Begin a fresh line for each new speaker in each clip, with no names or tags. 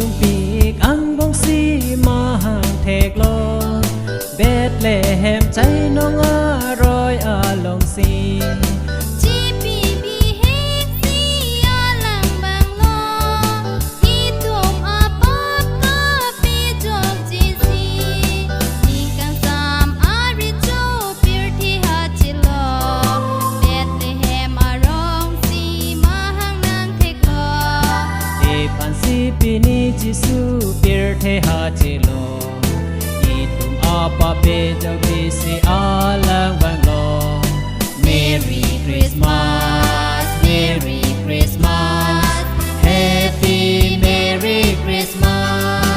ซุมปีกอังบงสีมาห่างเทกโลเบดเลแฮมใจน้องอร่อยอาลงสี
จีปีบีเฮกซีอาลังบังโลอีตุมอาปอบก็ปีจบจีซีนิงกังสามอาริจูปีร์ที่หาจิโลเบดเลแฮมอารองสีมาห่างนางเทกโล
เอพันสีปีนี้จิสูปีร์เทหาจิโลปะเปจอกิสิอาลังบังโล
Merry Christmas Merry Christmas
Happy Merry Christmas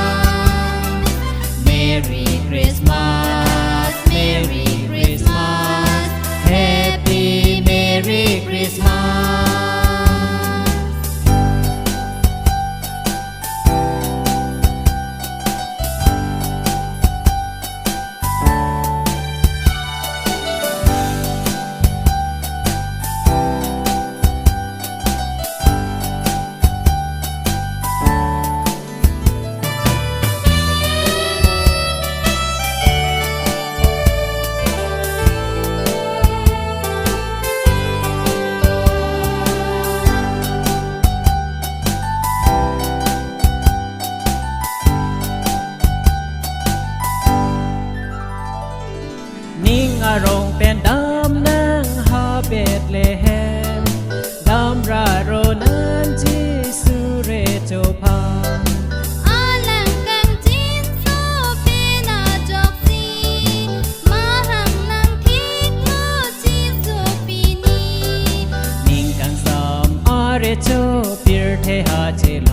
Merry Christmas Merry Christmas
Happy Merry Christmasนิ่งอารมณ์เป็นดำนางฮาเบตเลแฮมดำราโรนันจิสุเรโจพา
อาลังกังจินโซเปนาจอกซีมาหังนางทิกโลจิสุปีนี
นิ่งกังสามอาเรโจปีร์เทหาเจโล